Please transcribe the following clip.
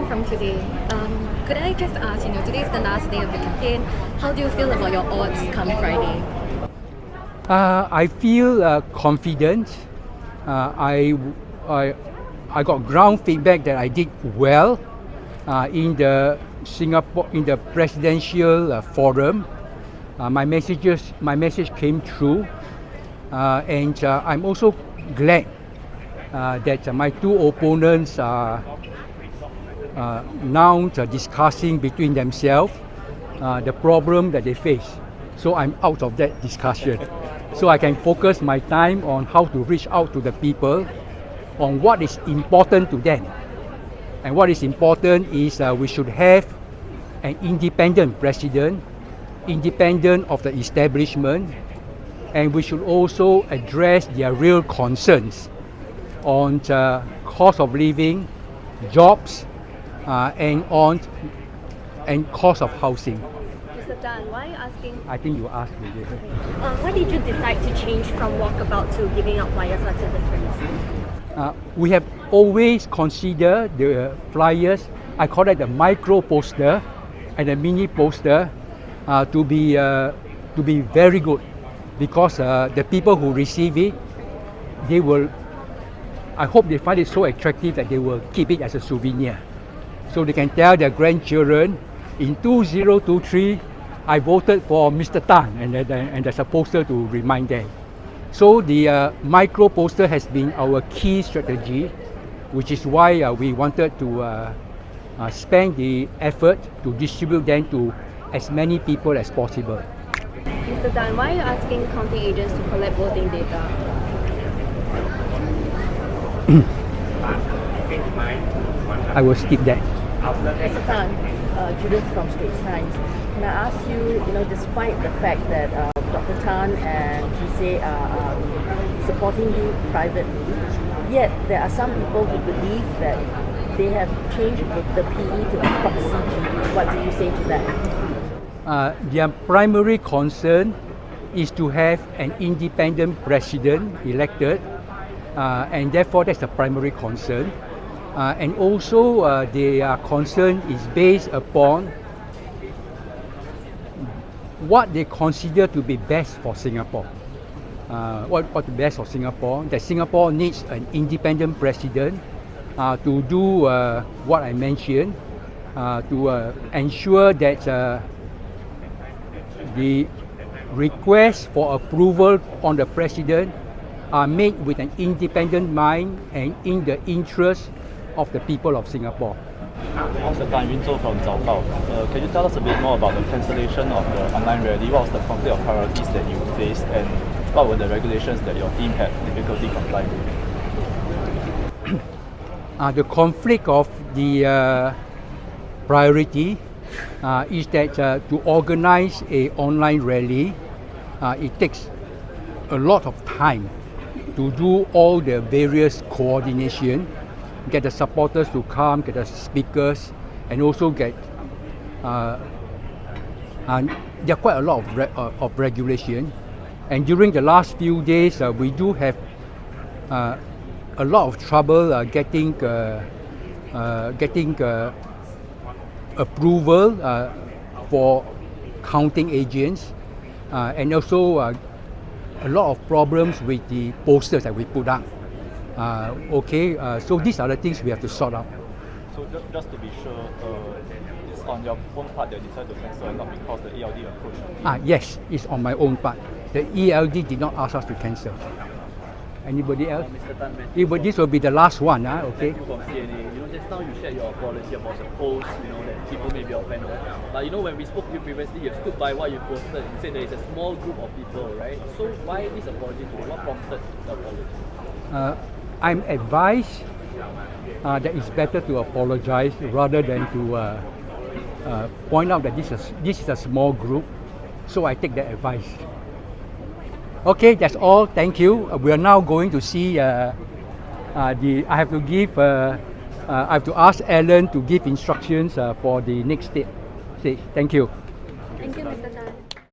on from today. Could I just ask, today is the last day of the campaign. How do you feel about your odds come Friday? I feel confident. I got ground feedback that I did well in the presidential forum. My message came through, and I'm also glad that my two opponents are now discussing between themselves the problem that they face. So I'm out of that discussion. So I can focus my time on how to reach out to the people on what is important to them. And what is important is we should have an independent president, independent of the establishment, and we should also address their real concerns on the cost of living, jobs, and cost of housing. Mr. Tan, why are you asking? I think you asked me. Why did you decide to change from walkabout to giving out flyers? What's the difference? We have always considered the flyers, I call it the micro poster and the mini poster, to be very good, because the people who receive it, I hope they find it so attractive that they will keep it as a souvenir. So they can tell their grandchildren, in 2023, I voted for Mr. Tan, and there's a poster to remind them. So the micro poster has been our key strategy, which is why we wanted to spend the effort to distribute them to as many people as possible. Mr. Tan, why are you asking counting agents to collect voting data? I will skip that. Mr. Tan, Judith from Straits Times. Can I ask you, despite the fact that Dr. Tan and Jise are supporting you privately, yet there are some people who believe that they have changed the PE to a proxy GD. What do you say to that? Their primary concern is to have an independent president elected, and therefore that's the primary concern. And also their concern is based upon what they consider to be best for Singapore. What's best for Singapore? That Singapore needs an independent president to do what I mentioned, to ensure that the requests for approval on the president are made with an independent mind and in the interest of the people of Singapore. Mr. Tan Yunzo from Zaobao. Can you tell us a bit more about the cancellation of the online rally? What was the conflict of priorities that you faced, and what were the regulations that your team had difficulty complying with? The conflict of the priority is that to organize an online rally, it takes a lot of time to do all the various coordination, get the supporters to come, get the speakers, and also get and there are quite a lot of regulation. And during the last few days, we do have a lot of trouble getting approval for counting agents, and also a lot of problems with the posters that we put up. So these are the things we have to sort out. So just to be sure, it's on your own part that you decided to cancel, not because the ELD approached you? Yes, it's on my own part. The ELD did not ask us to cancel. Anybody else? Mr. Tan, This will be the last one. Okay. Thank you from CNA. Just now you shared your apology about the post, that people may be offended. But when we spoke to you previously, you stood by what you posted. You said there is a small group of people, right? So why this apology to you? What prompted the apology? I'm advised that it's better to apologize rather than to point out that this is a small group. So I take that advice. Okay, that's all. Thank you. We are now going to see I have to ask Alan to give instructions for the next stage. Thank you. Thank you, Mr. Tan.